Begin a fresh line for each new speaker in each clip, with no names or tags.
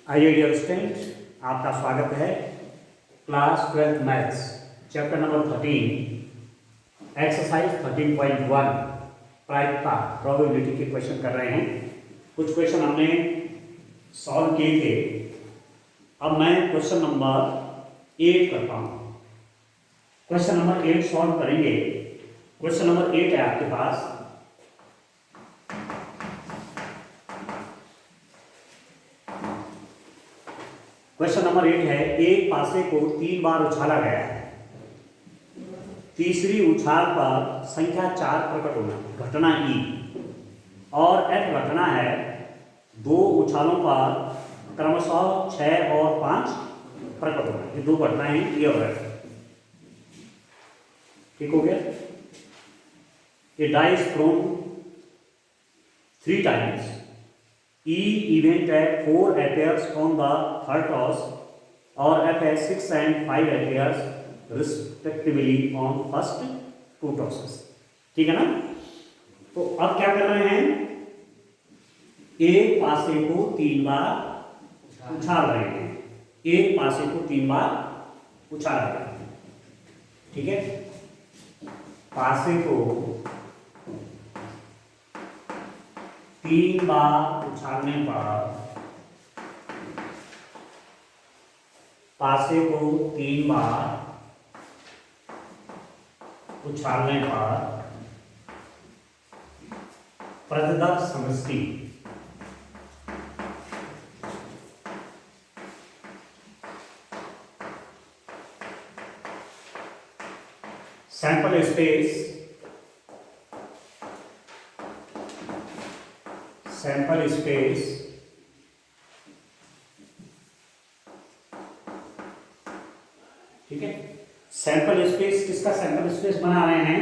आइए dear student, आपका स्वागत है class 12 maths chapter number 13 exercise 13.1 प्रायिकता प्रोबेबिलिटी के क्वेश्चन कर रहे हैं। कुछ क्वेश्चन हमने सॉल्व किए थे। अब मैं क्वेश्चन नंबर 8 करता हूँ। क्वेश्चन नंबर 8 सॉल्व करेंगे। क्वेश्चन नंबर 8 है आपके पास। क्वेश्चन नंबर 8 है, एक पासे को 3 बार उछाला गया है। तीसरी उछाल पर संख्या 4 प्रकट होना घटना ई और एफ घटना है। दो उछालों पर क्रमशः 6 और 5 प्रकट होना। ये दो घटनाएं ये और एफ। ठीक हो गया। ये dice from 3 times. E event है 4 appears on the third toss और F है 6 and 5 appears respectively on first 2 tosses। ठीक है ना। तो अब क्या कर रहे हैं, एक पासे को 3 बार उछाल रहे हैं। एक पासे को 3 बार उछाल रहे हैं। ठीक है। पासे को 3 बार उछालने पर पासे को 3 बार उछालने पर प्रदत्त समष्टि सैंपल स्पेस ठीक है। सैंपल स्पेस किसका सैंपल स्पेस बना रहे हैं?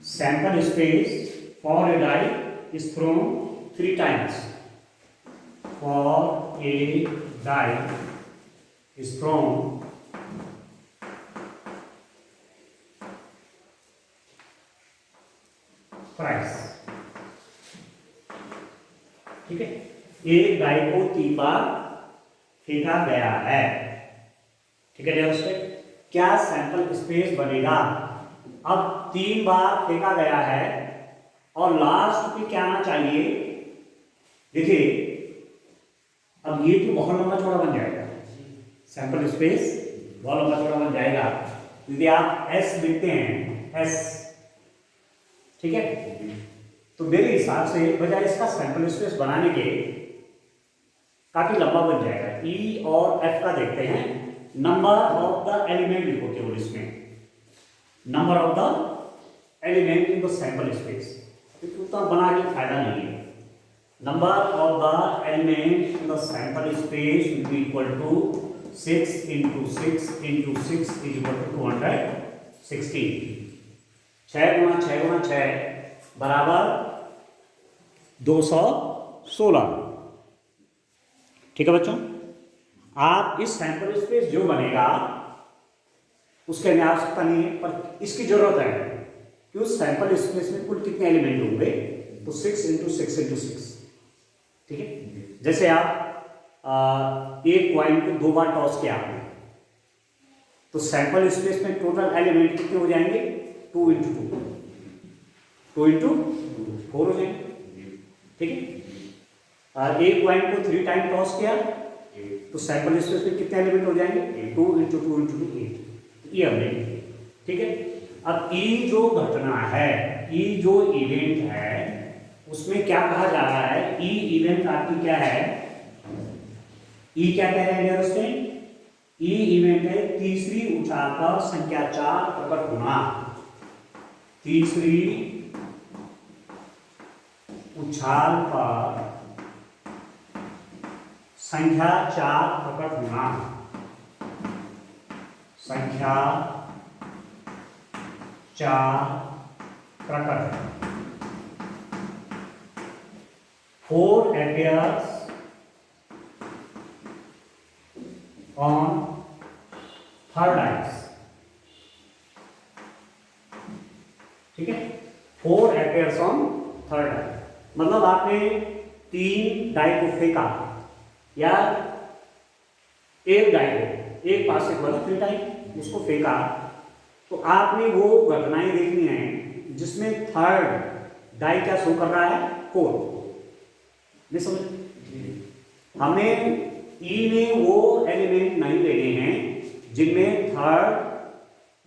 Sample space for a die is thrown 3 times. For a die is thrown thrice. ठीक है। एक डाई को 3 बार फेंका गया है। ठीक है दोस्तों, क्या सैंपल स्पेस बनेगा? अब 3 बार फेंका गया है और लास्ट पे क्या आना चाहिए? देखिए, अब ये तो बहुत लंबा चौड़ा बन जाएगा। सैंपल स्पेस बहुत लंबा चौड़ा बन जाएगा। यदि आप एस लिखते हैं, एस, ठीक है, तो मेरे हिसाब से बजाय इसका सैंपल स्पेस बनाने के काफी लंबा बन जाएगा। ई और एफ का देखते हैं। नंबर ऑफ द एलिमेंट लिखो केवल इसमें, number of the element in the sample space. उतना बना के फायदा नहीं है। Number of the element in the sample space will be equal to 6 × 6 × 6 is equal to 216। 6 × 6 × 6 बराबर 216। ठीक है बच्चों, आप इस सैंपल स्पेस जो बनेगा उसके लिए आवश्यकता नहीं है, पर इसकी जरूरत है कि उस सैंपल स्पेस में कुल कितने एलिमेंट होंगे। तो 6 × 6 × 6। ठीक है। जैसे आप एक कॉइन को 2 बार टॉस किया आपने, तो सैंपल स्पेस में टोटल एलिमेंट कितने हो जाएंगे? 2 × 2 2 × 4 हो जाएंगे। ठीक है। एक कॉइन को 3 टाइम टॉस किया तो सैंपल स्पेस में कितने एलिमेंट हो जाएंगे? 2 × 2 × 2 8। ये हमने, ठीक है। अब ई जो घटना है, ई जो इवेंट है, उसमें क्या कहा जा रहा है? ई इवेंट आपकी क्या है? ई क्या कह रहे हैं स्टूडेंट? ई इवेंट है तीसरी उछाल पर संख्या 4 प्रकट होना। तीसरी उछाल पर संख्या 4 प्रकट होना। संख्या 4 प्रकट। 4 appears on third dice। ठीक है। 4 appears on third dice मतलब आपने 3 डाई को फेंका या एक डाई को एक पास से बल 3 टाइम उसको फेंका, तो आपने वो घटनाएं देखनी है जिसमें थर्ड डाई क्या शो कर रहा है, 4। नहीं समझ? हमें ई में वो एलिमेंट नहीं लेने हैं जिनमें थर्ड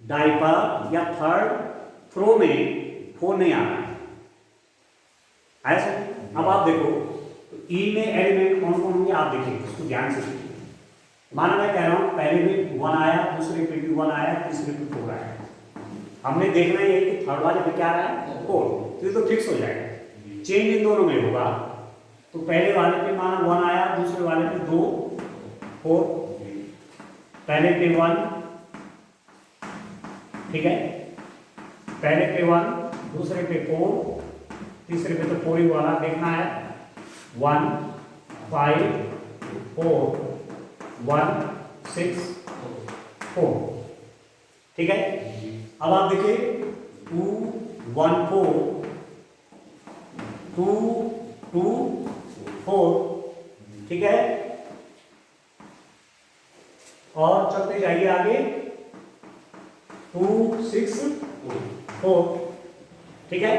डाई पर या थर्ड थ्रो में 4 नहीं आ रहा है। ऐसा अब आप देखो तो ई में एलिमेंट कौन कौन होंगे आप देखिए, उसको ध्यान से देखिए। माना मैं कह रहा हूं पहले में 1 आया, दूसरे पे भी 1 आया, तीसरे पे 4 आया। हमने देखना है कि थर्ड वाले पे क्या आ रहा है, 4, तो फिक्स हो जाएगा। चेंज इन दोनों में होगा, तो पहले वाले पे माना 1 आया, दूसरे वाले पे 2 4, पहले पे 1, ठीक है, पहले पे 1, दूसरे पे 4, तीसरे पे तो 4 ही वाला देखना है। 1 5 4 1 6 4, ठीक है। अब आप देखिए 2 1 4 2 2 4, ठीक है। और चलते जाइए आगे 2 6 4, ठीक है।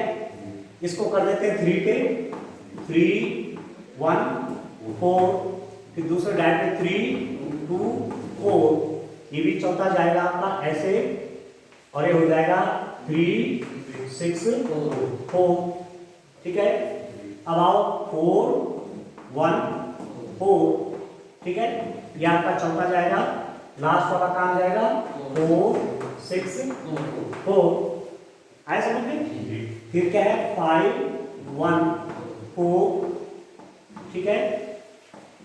इसको कर देते हैं 3 पे, 3 1 4, फिर दूसरे डाय पे 3 2 4, ये भी चलता जाएगा आपका ऐसे, और ये हो जाएगा 3 6 4, ठीक है। अब आओ 4 1 4, ठीक है, ये आपका चलता जाएगा, लास्ट वाला काम जाएगा 4 6 4, आए समझ में। फिर क्या है 5 1 4, ठीक है,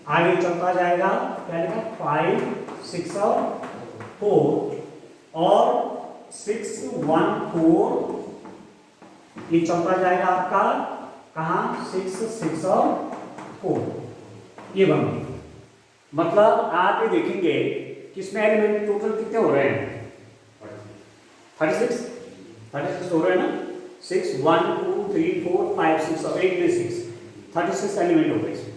आगे चलता जाएगा क्या लिखा 5 6 और 4, और 6 1 4, ये चलता जाएगा आपका कहाँ 6 6 और 4, ये बन गई। मतलब आप ये देखेंगे कि इसमें एलिमेंट टोटल कितने हो रहे हैं, 36 हो रहे हैं ना, 6 1 2 3 4 5 6 और 8 में 6, 36 एलिमेंट हो गए इसमें,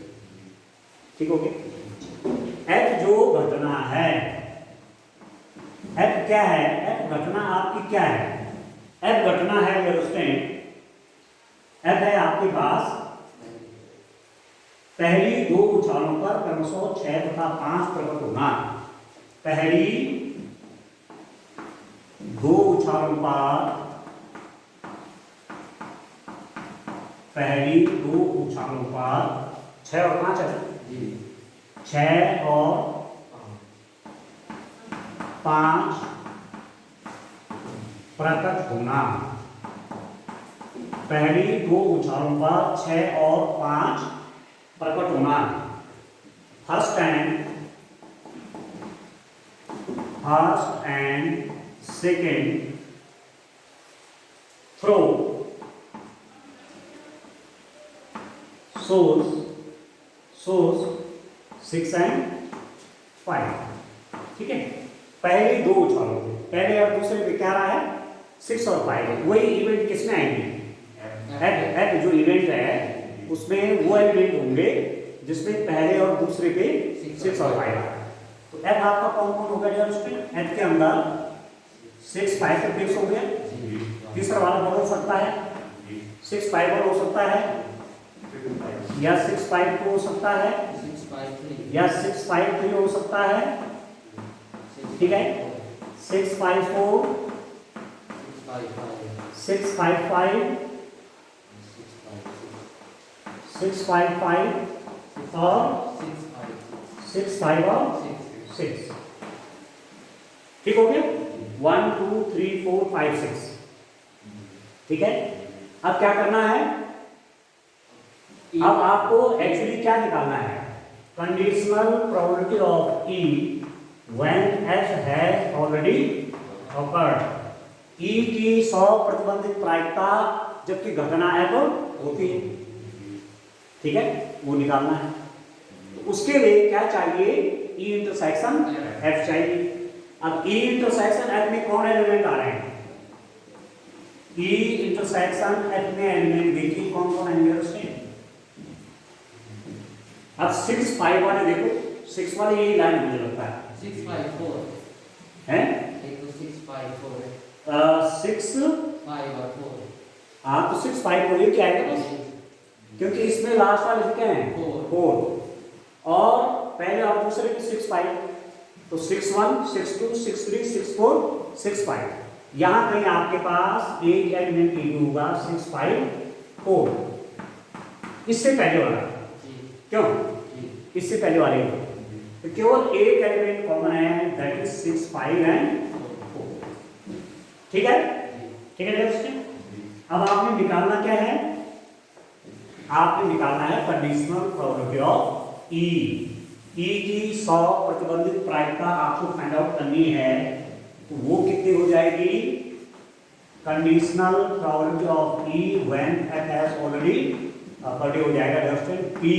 ठीक हो गया। एफ जो घटना है, एफ क्या है, एफ घटना आपकी क्या है, एफ घटना है एफ है आपके पास पहली 2 उछालों पर क्रमशः 6 तथा 5 प्रकट होना। पहली 2 उछालों पर, पहली 2 उछालों पर 6 और 5 है, 6 और 5 प्रकट होना। पहली 2 उछालों पर 6 और 5 प्रकट होना। फर्स्ट एंड सेकेंड थ्रो सोर्स 6 एंड 5, ठीक है। पहले 2 उछालों पे, पहले और दूसरे पे क्या रहा है 6 और 5, वही इवेंट किसमें आएंगे, एफ जो इवेंट है उसमें वो एलिमेंट होंगे जिसमें पहले और दूसरे पे 6 और 5 है। तो एफ आपका कौन कौन होगा यार, उसमें एफ के अंदर 6 5 से फिक्स हो गया, तीसरा वाला बदल सकता है, 6 5 हो सकता है, या 6 5 हो सकता है, या 6 5 3 हो सकता है, ठीक है। 6 5 4 6 5 5 6 5 5 और 6 5 और 6, ठीक हो गया। 1 2 3 4 5 6, ठीक है। अब क्या करना है, अब आपको एक्चुअली क्या निकालना है, conditional probability of E when F has already occurred. E की 100 प्रतिबंधित प्रायिकता जबकि घटना एफ होती है, ठीक है, वो निकालना है। तो उसके लिए क्या चाहिए, ई इंटरसेक्शन एफ चाहिए। अब ई इंटरसेक्शन एफ में कौन एलिमेंट आ रहे हैं, ई इंटरसेक्शन एफ में एलिमेंट देखिए कौन कौन आएंगे उसमें, अब 6 5 वाले देखो, 6 वाले यही लाइन मुझे लगता है
6 5 4
है।
एक तो 6 5 4 है
6
5 और 4
हाँ तो 6 5 4 ये क्या आएगा बस, क्योंकि इसमें लास्ट वाले क्या है 4 और पहले और दूसरे में 6 5, तो 6 1 6 2 6 3 6 4 6 5, यहाँ कहीं आपके पास एक एलिमेंट ये होगा 6 5 4, इससे पहले वाला क्यों, इससे पहले वाले तो केवल एक एलिमेंट कॉमन है, दैट इज 6 5 एंड 4। ठीक है, ठीक है दोस्तों। अब आपने निकालना क्या है, आपने निकालना है कंडीशनल प्रोबेबिलिटी ऑफ ई। ई की 100 प्रतिबंधित प्रायिकता आपको फाइंड आउट करनी है, तो वो कितनी हो जाएगी, conditional probability of E when F has already occurred हो जाएगा दोस्तों, P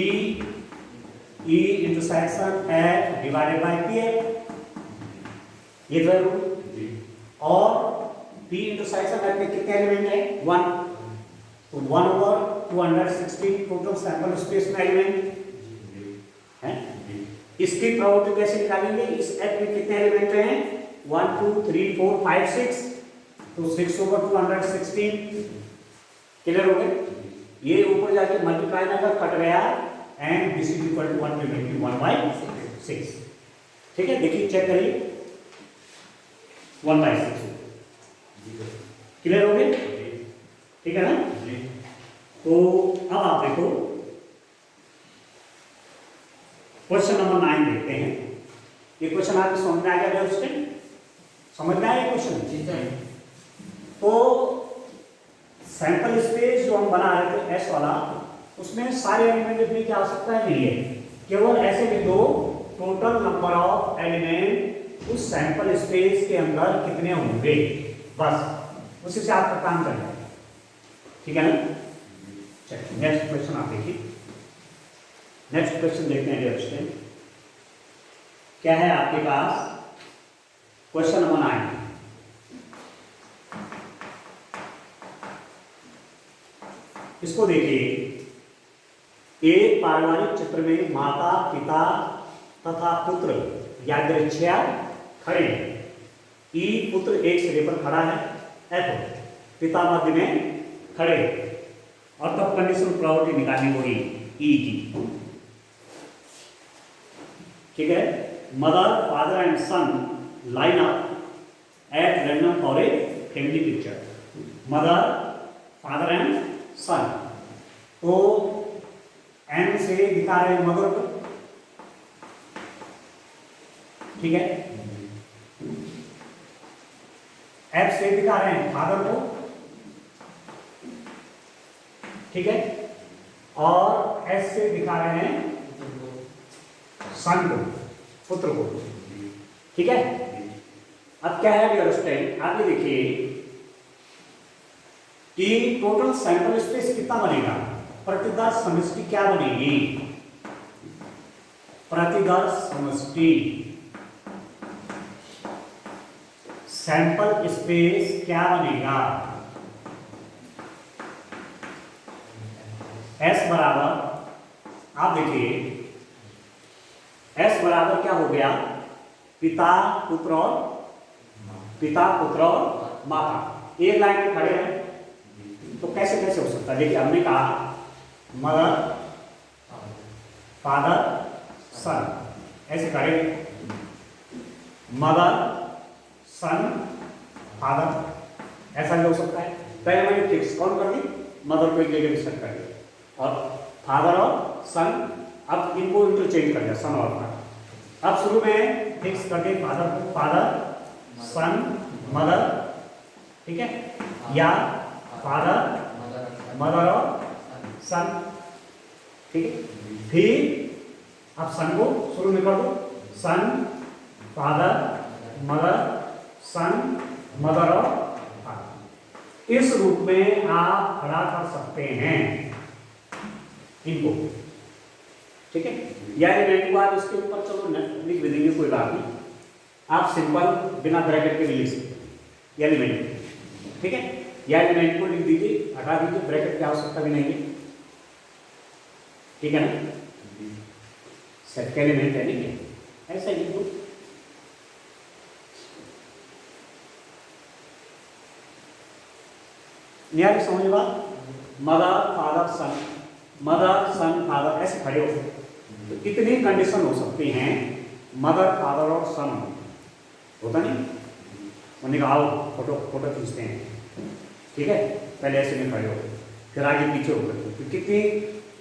E intersection F divided by P F, ये तो रूल। और पी इंटरसेक्शन एफ में कितने एलिमेंट है 1, तो 1/216 टोटल सैंपल स्पेस में एलिमेंट है। इसकी प्रोबेबिलिटी कैसे निकालेंगे, इस एफ में कितने एलिमेंट हैं 1 2 3 4 5 6, तो 6/216 क्लियर हो गए। ये ऊपर जाके मल्टीप्लाई में अगर कट गया and this is equal to 1 divided 1/6। ठीक है, देखिए चेक करिए 1/6 क्लियर हो गए, ठीक है ना। तो अब आप देखो क्वेश्चन नंबर 9 देखते हैं। ये क्वेश्चन आपको समझ में आ गया दोस्तों, समझ में आया क्वेश्चन। तो सैंपल स्पेस जो हम बना रहे थे एस वाला, उसमें सारे एलिमेंट लिखने की आवश्यकता नहीं है, केवल ऐसे लिख दो टोटल नंबर ऑफ एलिमेंट उस सैंपल स्पेस के अंदर कितने होंगे, बस उसी से आपका काम करना है। ठीक है ना, चलिए नेक्स्ट क्वेश्चन आप देखिए। नेक्स्ट क्वेश्चन देखते हैं दोस्तों, क्या है आपके पास क्वेश्चन नंबर 9। इसको देखिए, एक पारिवारिक चित्र में माता पिता तथा पुत्र यादृच्छया खड़े हैं। ई पुत्र एक सिरे पर खड़ा है, एफ पिता मध्य में खड़े, और तब कंडीशनल प्रोबेबिलिटी निकालनी होगी ई की। ठीक है, mother father and son line up at random for a family picture. Mother father and son, तो एन से दिखा रहे हैं मदर को, ठीक है, एफ से दिखा रहे हैं फादर को, ठीक है, और एस से दिखा रहे हैं सन को, पुत्र को। ठीक है, अब क्या है अंडरस्टैंड, आप ये देखिए कि टोटल सैंपल स्पेस कितना बनेगा, प्रतिदर्श समष्टि क्या बनेगी, प्रतिदर्श समष्टि सैंपल स्पेस क्या बनेगा, एस बराबर, आप देखिए एस बराबर क्या हो गया, पिता पुत्र और माता एक लाइन में खड़े हैं, तो कैसे कैसे हो सकता है। देखिए हमने कहा मदर फादर सन, ऐसे खड़े, मदर सन फादर, ऐसा भी हो सकता है। पहले मैंने फिक्स कौन कर दी, मदर को एक जगह सेट कर दिया, और फादर और सन, अब इनको इंटरचेंज कर दिया सन और फादर। अब शुरू में फिक्स कर दिए फादर को फादर सन मदर, ठीक है, या फादर मदर और सन, ठीक है। फिर अब सन को शुरू में कर दो, सन फादर मदर सन मदर और फादर। इस रूप में आप खड़ा कर सकते हैं इनको, ठीक है। या एलिमेंट को आप इसके ऊपर चलो लिख भी देंगे, कोई बात नहीं, आप सिंपल बिना ब्रैकेट के भी लिख सकते हैं एलिमेंट, ठीक है। या एलिमेंट को लिख दीजिए, हटा दीजिए, ब्रैकेट की आवश्यकता भी नहीं है, ठीक है ना। सेट का एलिमेंट है नहीं, ऐसा लिख दो। निहारी समझ बात, मदर फादर सन, मदर सन फादर ऐसे खड़े हो, तो कितनी कंडीशन हो सकती हैं मदर फादर और सन होता नहीं। उन्होंने कहा आओ फोटो फोटो खींचते हैं, ठीक है, पहले ऐसे में खड़े हो, फिर आगे पीछे हो करते, तो कितनी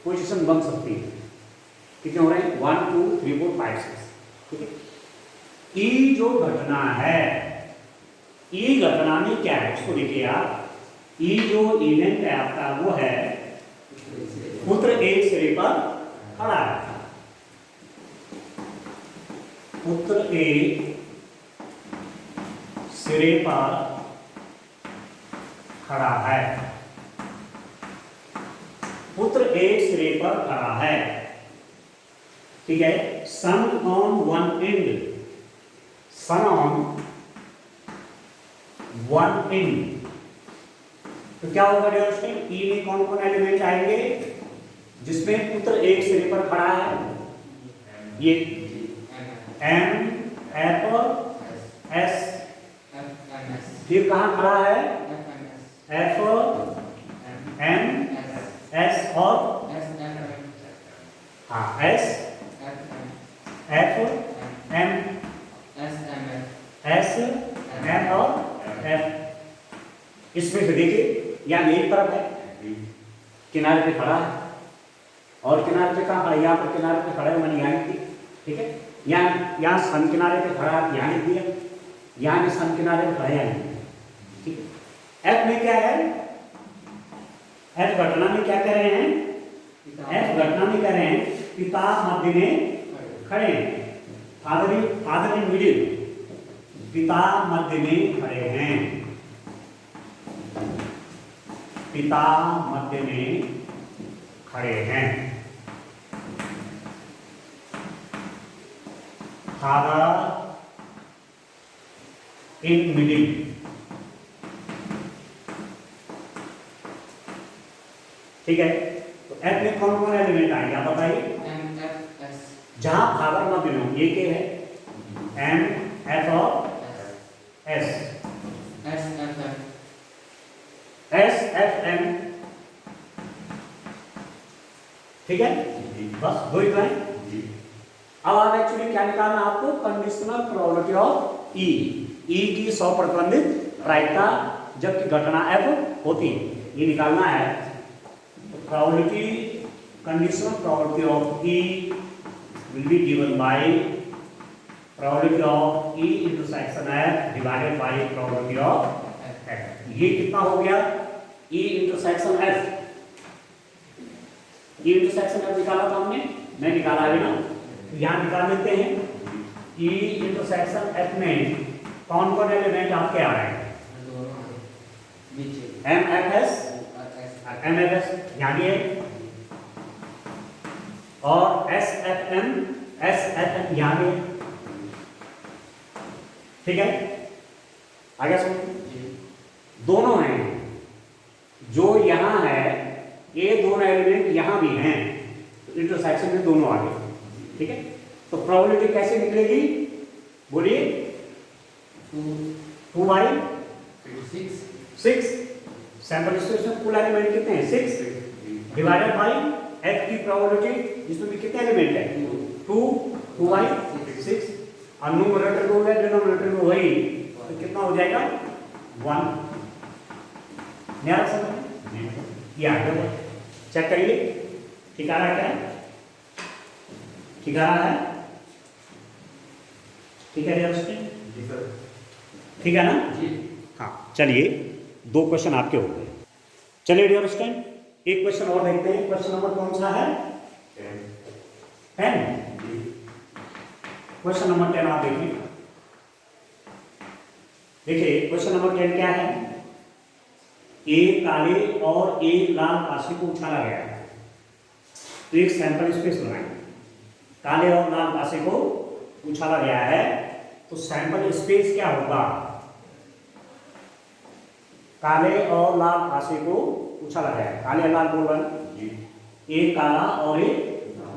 पोजीशन बन सकती है, कितने हो रहे हैं 1 2 3 4 5 6, ठीक है। ई जो घटना है, ई घटना में क्या है उसको देखिए आप। ई जो इवेंट है आपका वो है पुत्र एक सिरे पर खड़ा है, पुत्र एक सिरे पर खड़ा है, पुत्र एक सिरे पर खड़ा है, ठीक है। Son on one end, son on one end, तो क्या होगा डियर स्टूडेंट, ई में कौन कौन एलिमेंट आएंगे जिसमें पुत्र एक सिरे पर खड़ा है, ये एम एफ एस, फिर कहाँ खड़ा है एफ एम एस और हाँ S F M S M और एफ। इसमें से देखिए यहाँ एक तरफ है किनारे पे खड़ा है, और किनारे पे कहाँ खड़ा है, यहाँ पर किनारे पे खड़ा है, मैंने यहाँ लिख दिया, ठीक है। यहाँ सन किनारे पे खड़ा है, यहाँ लिख दिया, यहाँ भी सन किनारे पे खड़ा है, यहाँ लिख दिया, ठीक है। एफ में क्या है, एफ घटना में क्या कह रहे हैं, एफ घटना में कह रहे हैं पिता मध्य में खड़े हैं, फादर इन मिडिल, पिता मध्य में खड़े हैं, पिता मध्य में खड़े हैं, फादर इन मिडिल, ठीक है। तो एफ में कौन कौन एलिमेंट आएंगे आप बताइए, जहां फादर मध्य में हो, ये क्या है एम एफ और एस, एस एफ एम, ठीक है, बस दो ही तो है। अब आप एक्चुअली क्या निकालना आपको, कंडीशनल प्रोबेबिलिटी ऑफ ई, ई की 100 प्रतिबंधित प्रायिकता जबकि घटना एफ होती है, ये निकालना है। तो probability, conditional probability of E will be given by probability of E intersection F divided by probability of F. ये कितना हो गया, E intersection F, E intersection F निकाला था हमने, नहीं निकाला है ना, यहाँ निकाल लेते हैं। ई इंटरसेक्शन एफ में कौन कौन एलिमेंट आपके आ रहे हैं, M F S, M F S यहाँ है, और एस एफ एम यहाँ है, ठीक है। आगे सुन, दोनों हैं जो यहाँ है, ये दोनों एलिमेंट यहाँ भी हैं, तो इंटरसेक्शन में दोनों आ गए, ठीक है। तो प्रोबेबिलिटी कैसे निकलेगी बोलिए, 2 बाई 6, सैंपल स्पेस में कुल एलिमेंट कितने हैं 6 डिवाइडेड बाई एफ की प्रोबेबिलिटी, इसमें भी कितने एलिमेंट है 2 बाई 6, और न्यूमरेटर में होगा डिनोमिनेटर में वही, तो कितना हो जाएगा 1। ध्यान समझ, ये आगे चेक करिए, ठीक आ रहा है क्या, ठीक आ रहा है, ठीक है यार उसमें, ठीक है ना जी। हाँ चलिए 2 क्वेश्चन आपके हो गए। चलिए डियर स्टूडेंट, एक क्वेश्चन और देखते हैं। क्वेश्चन नंबर कौन सा है 10। क्वेश्चन नंबर 10 आप देखिए, देखिए क्वेश्चन नंबर 10 क्या है, एक काले और एक लाल पासे को उछाला गया है, तो एक सैंपल स्पेस बनाएं, काले और लाल पासे को उछाला गया है, तो सैंपल स्पेस क्या होगा, काले और लाल पासे को उछाला गया है, काले और लाल बोल रहे, एक काला और एक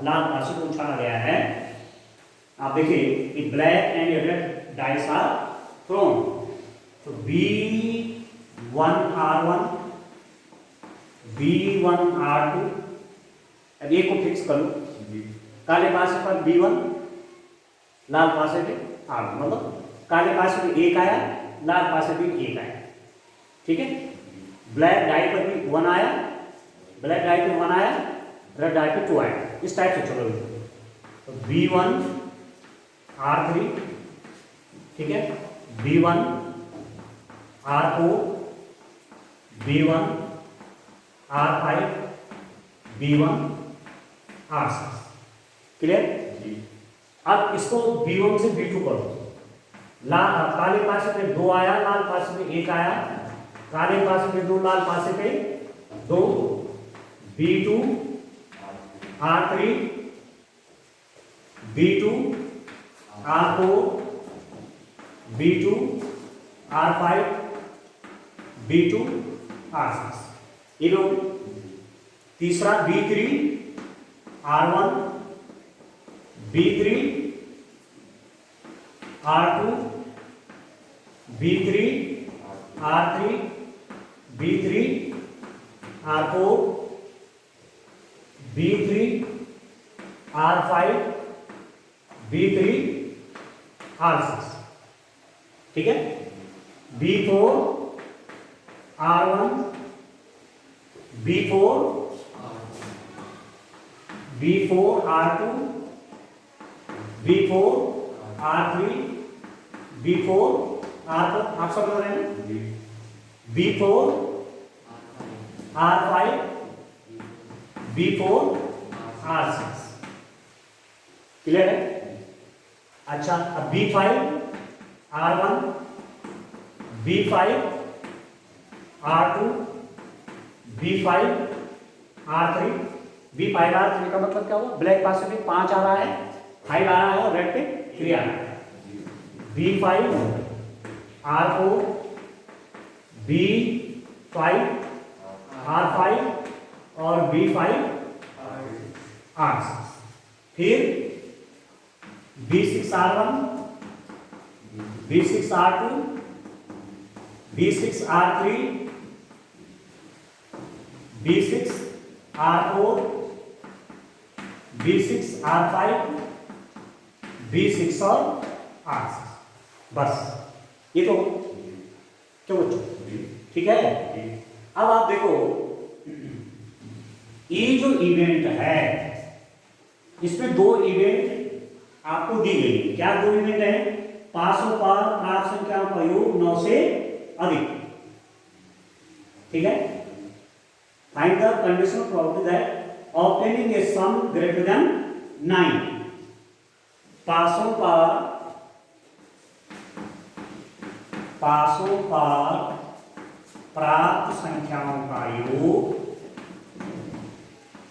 लाल पासे को उछाला गया है, आप देखिए black and red dice are thrown, तो B1R1, B1R2, अब एक को फिक्स करो, काले पासे पर B1, लाल पासे पे R1, मतलब काले पासे पे एक आया, लाल पासे पे एक आया, ठीक है। ब्लैक डाई पर भी 1 आया, ब्लैक डाई पे 1 आया, रेड डाई पे 2 आया, इस टाइप से चलो। तो B1 R3, ठीक है, B1 R4, B1 R5, B1 R6, clear. अब इसको B1 से B2 करो, काले पासे पे 2 आया, लाल पासे पे 1 आया, काले पासे पे 2, लाल पासे पे 2, B2 R3, B2 R4, B2 R5, B2 R6, ये लोग। तीसरा B3 R1, B3 R2, B3 R3, B3 R4, B3 R5, B3 R6, ठीक है। B4 R1, B4 R2, B4 R3, B4 R4, आप सब लोग रहे हैं। B4 R5, B4 R6, clear है। अच्छा, अब B5 R1, B5 R2, B5 R3, B5 R3 का मतलब क्या हुआ, ब्लैक पास में 5 आ रहा है, 5 आ रहा है और रेड पे 3 आ रहा है। B5 R4, B5 R5 और B5 R6, फिर B6 R1, B6 R2, B6 R3, B6 R4, B6 R5, B6 और R6, बस ये तो क्यों बच्चों, ठीक है। अब आप देखो ये जो इवेंट है इसमें 2 इवेंट आपको दी गई। क्या 2 इवेंट है, पासों पर प्राप्त संख्याओं का योग 9 से अधिक, ठीक है। Find the conditional probability that obtaining a some greater than 9, पासों पर प्राप्त संख्याओं का योग,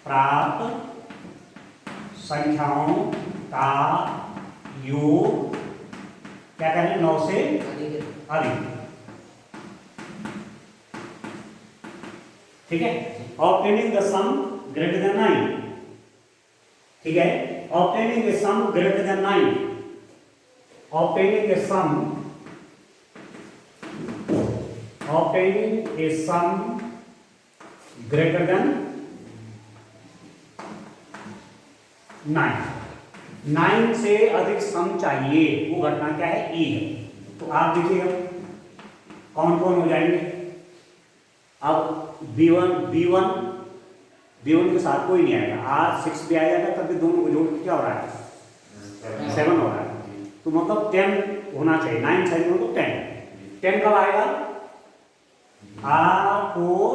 प्राप्त संख्याओं का योग क्या करें, 9 से अधिक, ठीक है। Obtaining the sum greater than 9, ठीक है। Obtaining a some greater than 9, obtaining a some greater than 9, 9 से अधिक सम चाहिए, वो घटना क्या है, ई है। तो आप देखिएगा कौन कौन हो जाएंगे। अब B1 के साथ कोई नहीं आएगा, R6 भी आ जाएगा, तब भी दोनों को जोड़ के क्या हो रहा है, 7 हो रहा है। तो मतलब 10 होना चाहिए, 9 चाहिए मतलब 10 कब आएगा, B4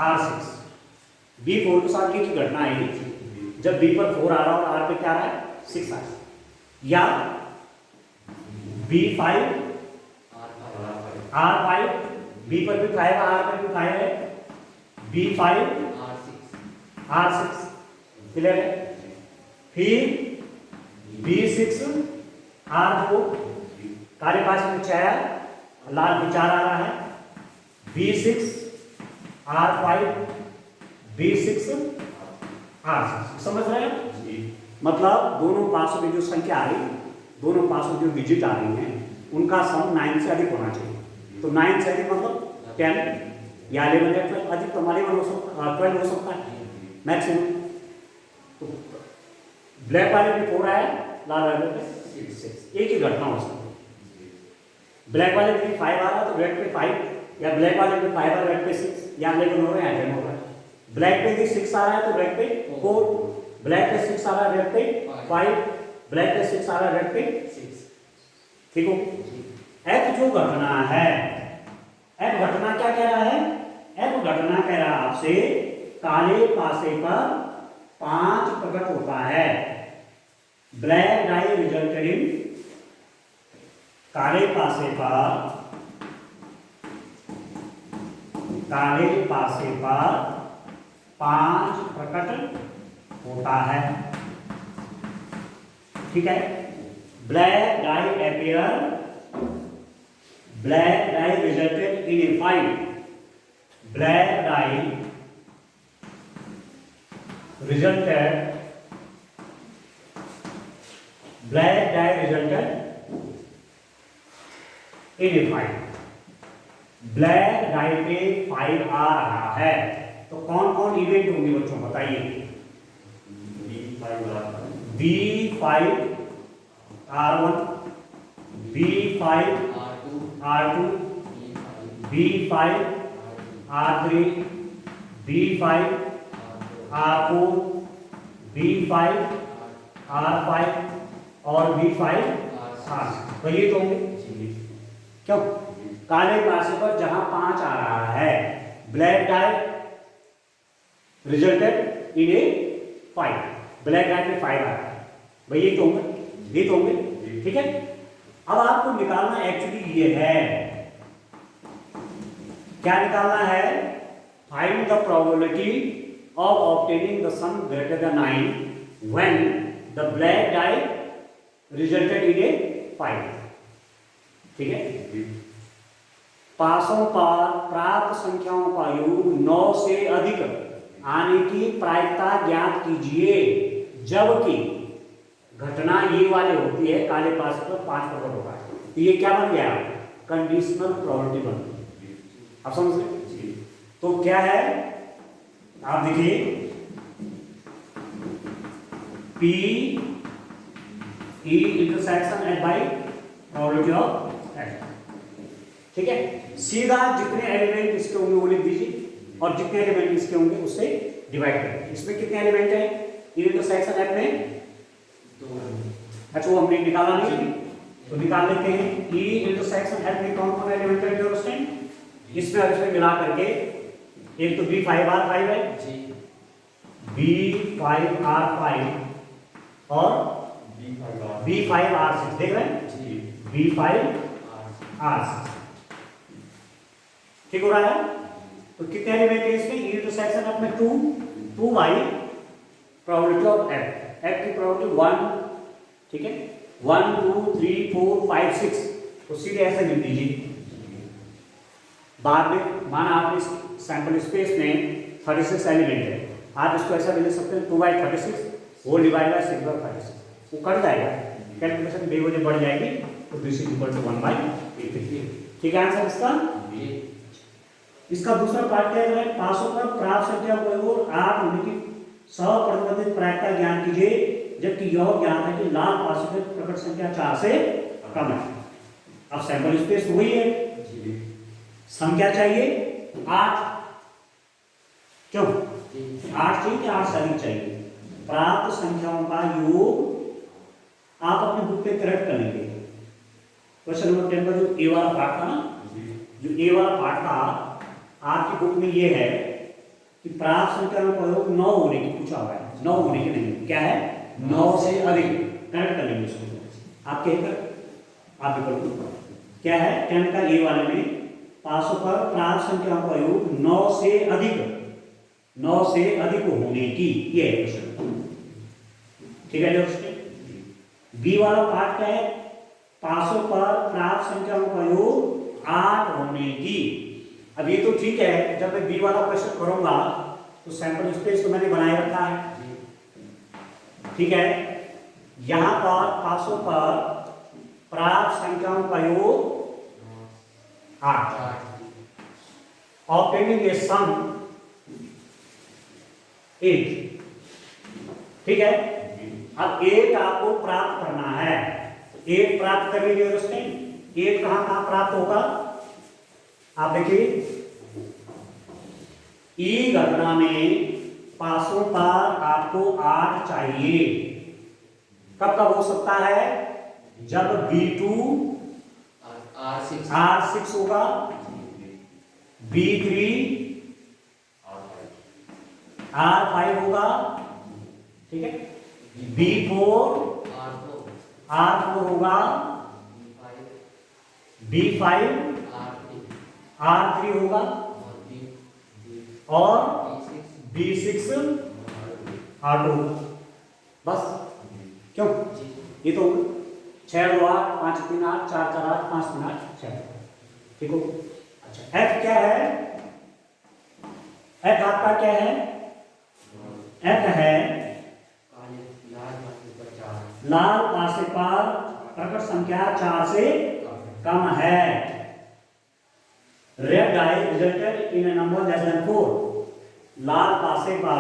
R6, B4 के साथ की घटना आएगी जब B पर 4 आ रहा है और R पे क्या आ रहा है, 6 आ रहा है। या B5 R5, B पर भी 5 है, R पर भी 5 है, B5 R6, क्लियर है। फिर B6 R4, काले पास में 6, लाल में 4 आ रहा है, B6 R5, B6 R6 समझ रहे हैं? मतलब दोनों पासों में जो संख्या आ रही, दोनों पासों जो डिजिट आ रही हैं उनका सम 9 से अधिक होना चाहिए। तो 9 से अधिक मतलब 10 या 11 या 12, अधिक तो 11 हो सकता, 12 हो सकता है मैक्सिमम। तो ब्लैक वाले में 4 आया, लाल वाले पे 6, एक ही घटना हो सकती है। ब्लैक वाले में 5 आ रहा तो रेड पे 5, या ब्लैक वाले में 5 आ रहा रेड पे 6, या लेकिन हो रहा है 10 हो रहा है। ब्लैक पे भी 6 आ रहा है तो रेड पे 4, ब्लैक पे 6 आ रहा है रेड पे 5, ब्लैक पे 6 आ रहा है रेड पे 6। ठीक हो? एफ जो घटना है, एफ घटना क्या कह रहा है? एफ घटना कह रहा है आपसे काले पासे पर 5 प्रकट होता है। ब्लैक डाई रिजल्टेड इन, काले पासे पर, काले पासे पर 5 प्रकट होता है। ठीक है? Black dye appear, black die resulted in a 5, black die resulted, black die resulted in a 5, black dye पे 5 आ रहा है। तो कौन कौन इवेंट होंगे बच्चों बताइए? B5 R1, B5 R2, B5 R3, B5 R4, B5 R5 और B5 R6। तो ये तो होंगे। क्यों? काले पासे पर जहां 5 आ रहा है, black die resulted in a 5, black dye में 5 आ रहा है भाई, ये तो होंगे, ये तो होंगे। ठीक है? अब आपको निकालना एक्चुअली ये है, क्या निकालना है? Find the probability of obtaining the sum greater than 9 when the black die resulted in a 5। ठीक है? पासों पर प्राप्त संख्याओं का योग 9 से अधिक आने की प्रायिकता ज्ञात कीजिए, जबकि घटना ये वाले होती है काले पास पर 5 प्रकट होगा। तो ये क्या बन गया? कंडीशनल प्रोबेबिलिटी बन गई। आप समझ गए? तो क्या है, आप देखिए P E intersection at by probability of act. ठीक है? सीधा जितने एलिमेंट इसके होंगे वो लिख दीजिए और जितने एलिमेंट इसके होंगे उससे डिवाइड करें। इसमें कितने एलिमेंट हैं? E इंटरसेक्शन एट में 2। अच्छा, वो हमने निकाला नहीं, तो निकाल लेते हैं। E इंटरसेक्शन एट में कौन कौन एलिमेंट है जो इसमें और इसमें मिला करके एक तो B5R5 है, B5R5 और B5R6 देख रहे हैं? B5R6 ठीक हो रहा है? तो कितने एलिमेंट है इसमें? E इंटरसेक्शन एट में 2 by probability of F, F की प्रोबेबिलिटी 1। ठीक है? 1 2 3 4 5 6, तो सीधे ऐसे लिख दीजिए। बाद में माना आपने सैंपल स्पेस में 36 एलिमेंट है, आप इसको ऐसा भी लिख सकते हैं 2/36 होल डिवाइड बाय 6/36, वो कट जाएगा, कैलकुलेशन बेवजह बढ़ जाएगी, तो दिस इज इक्वल टू 1/83। ठीक है आंसर इसका? इसका दूसरा पार्ट क्या है? पासों पर प्राप्त संख्या को 8 होने की सप्रतिबंधित प्रायिकता ज्ञान कीजिए, जबकि यह ज्ञात है कि लाल पासों में प्रकट संख्या 4 से कम है। अब सैंपल स्पेस वही है, संख्या चाहिए 8, क्यों 8 चाहिए कि 8 से अधिक चाहिए? प्राप्त संख्याओं का योग आप अपने बुक पे करेक्ट कर लेंगे। क्वेश्चन नंबर 10 का जो ए वाला पार्ट था ना, जो ए वाला पार्ट था आपकी बुक में ये है कि प्राप्त संख्याओं का योग 9 होने की पूछा हुआ है, 9 होने की नहीं, क्या है? 9 से अधिक। करेक्ट कर लेंगे उसको। आप कहें आप विकल्प क्या है? 10 का ए वाले में पासों पर प्राप्त संख्याओं का योग 9 से अधिक, 9 से अधिक होने की, ये है क्वेश्चन। ठीक है दोस्तों? बी वाला पार्ट क्या है? पासों पर प्राप्त संख्याओं का योग 8 होने की। अब ये तो ठीक है, जब मैं बी वाला क्वेश्चन करूंगा तो सैंपल स्पेस तो मैंने बनाए रखा है,
जी
ठीक है। यहां पर पासों पर प्राप्त संख्याओं का योग 8।
8
ऑब्टेनिंग ए सम 8, ठीक है। अब 8 आपको प्राप्त करना है, 8 प्राप्त कर लीजिए दोस्तों। 8 कहां कहां प्राप्त होगा आप देखिए, ई गणना में पासों पर आपको 8 चाहिए। कब कब हो सकता है, जब B2
R6
R6 होगा, B3 R5 होगा, ठीक है। B4
R4
R4 होगा,
B5
B5
R3
R3 होगा,
और
और
B6
B6 R2 होगा। बस, क्यों,
जी
ये तो 6 2 8 5 3 8 4 4 8 5 3 8 6, ठीक हो। अच्छा, F क्या है, F आपका क्या है, F है
काले लाल बाकी पर 4
लाल पासे पर प्रकट संख्या 4 से कम है। Red die resulted in a number less than 4। लाल पासे पर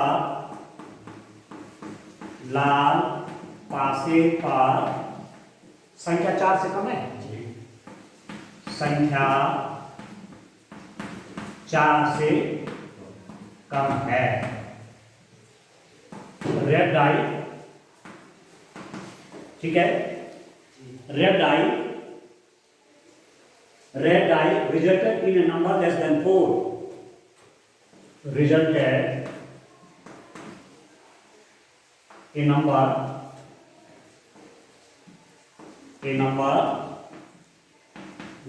संख्या 4 से कम है, संख्या 4 से कम है। रेड डाई, ठीक है, red die resulted in a number less than 4, resulted a number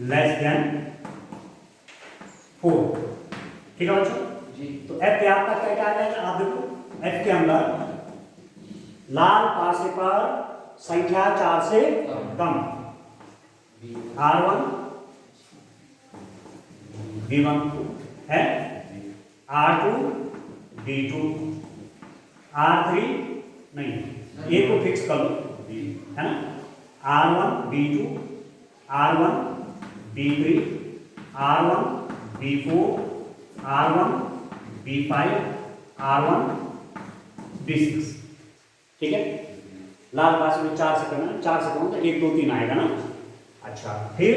less than 4, ठीक है बच्चों।
जी
तो F पे आपका क्या क्या है, आप देखो F के अंदर लाल पासे पर संख्या 4 से कम, R1 B1 है, R2 B2, R3 नहीं, ए को फिक्स कर लो, है ना। R1 B2, R1 B3, R1 B4, R1 B5, R1 B6, ठीक है। लाल पास में 4 से करना, 4 से कम तो 1 2 3 आएगा ना। अच्छा, फिर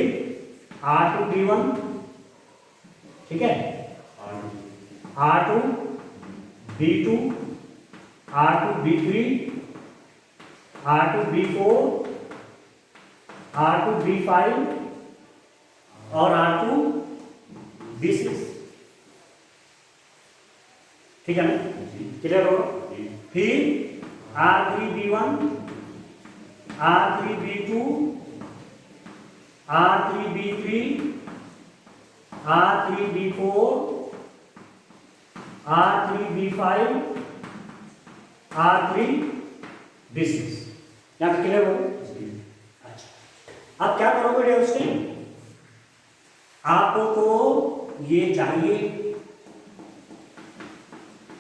R2 B1, ठीक है, R2 B2, R2 B3, R2 B4, R2 B5 और R2 B6, ठीक है ना, क्लियर हो। फिर R3 B1, R3 B2, R3 B3, R3 B4, R3 B5, R3 B6, यहाँ पे क्लियर हो। अच्छा, अब क्या करोगे दोस्तों, आपको तो ये चाहिए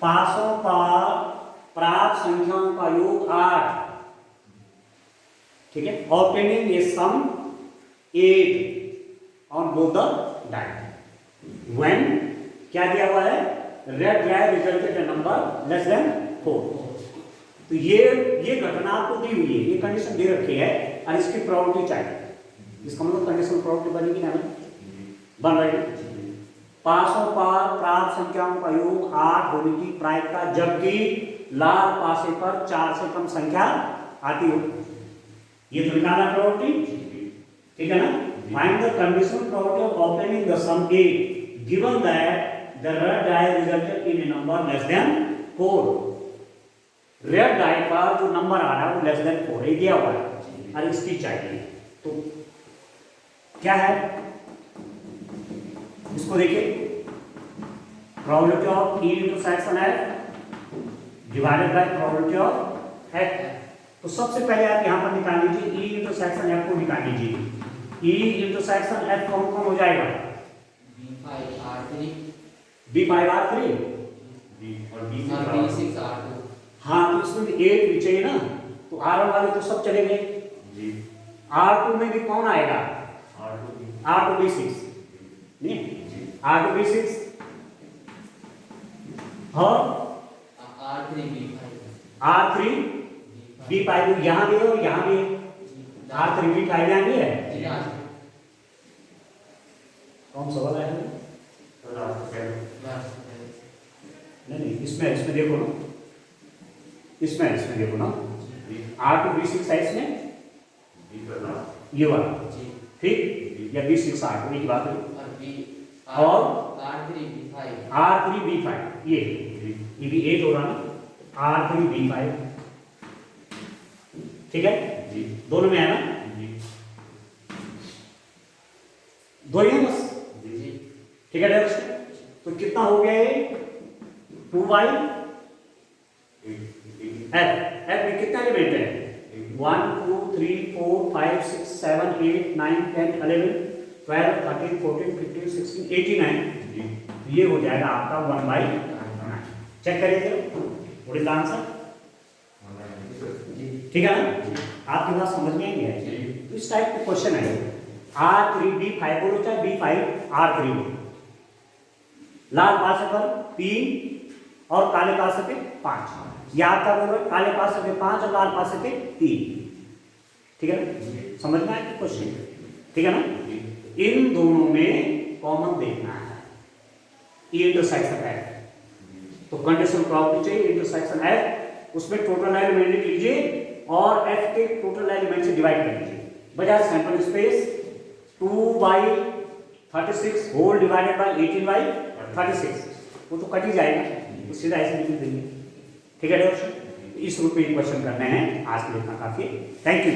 पासों पर प्राप्त संख्याओं का योग 8, ठीक है। Obtaining a sum 8 on both the die when क्या दिया हुआ है, red die resulted a number less than 4। तो ये घटना आपको दी हुई है, ये कंडीशन दे रखी है और इसकी प्रोबेबिलिटी चाहिए। इसका मतलब कंडीशन प्रोबेबिलिटी बनेगी ना, बन रही है। पासों पर प्राप्त संख्याओं का योग 8 होने की प्रायिकता, जबकि लाल पासे पर 4 से कम संख्या आती हो, ये तो निकालना प्रोबेबिलिटी, ठीक है ना। Find the condition probability of obtaining the sum 8 given that the red die resulted in a number less than 4। Red die पर जो नंबर आ रहा है वो लेस देन 4 ही दिया हुआ है और इसकी चाहिए। तो क्या है, इसको देखिए, probability of E intersection F divided by probability of F. तो सबसे पहले आप यहां पर निकाल लीजिए, ई इंटरसेक्शन एफ को निकाल लीजिए। ई इंटरसेक्शन एफ कौन कौन हो जाएगा,
B5 R3
B5 R3,
और B6 R2
हाँ तो इसमें भी 8 भी चाहिए ना, तो R1 वाले तो सब चले गए। R2 में भी कौन आएगा? R2B6 नहीं, R2B6 और R3B5 यहाँ भी है और यहाँ भी है। R3B5 यहाँ भी है। कौन सवाल आया है? नहीं, इसमें देखो ना, इसमें देखो ना, R2B6 है इसमें, ये वाला ठीक, या B6 R2 की बात है, और R3B5 ये भी 8 हो रहा ना, R3B5 ठीक है, दोनों में है ना, दो ही है बस, ठीक है डायरेक्शन। तो कितना हो गया ये 2y f में कितना एलिमेंट है? 1 2 3 4 5 6 7 8 9 10 11 12 13 14 15 16 89, ये हो जाएगा आपका 1/9। चेक करिए व्हाट इज द आंसर, ठीक है ना? आपकी बात समझ में आई है? तो इस टाइप का क्वेश्चन है, R3B5 बोलो चाहे B5 R3 हो, लाल पासे पर 3 और काले पासे पे 5, याद का बोलो काले पासे पे 5 और लाल पासे पे 3, ठीक है ना? समझ में आया क्वेश्चन, ठीक है ना? इन दोनों में कॉमन देखना है, ये इंटरसेक्शन है, तो कंडीशनल प्रॉपर्टी चाहिए इंटरसेक्शन F, उसमें टोटल एलिमेंट लिख लीजिए और F के टोटल एलिमेंट से डिवाइड कर लीजिए, बजाय sample space 2/36 whole divided by 18/36, वो तो कट ही जाएगा, तो सीधा ऐसे लिख देंगे, ठीक है दोस्तों? इस रूप में क्वेश्चन करने हैं, आज के लिए इतना काफी है, थैंक यू।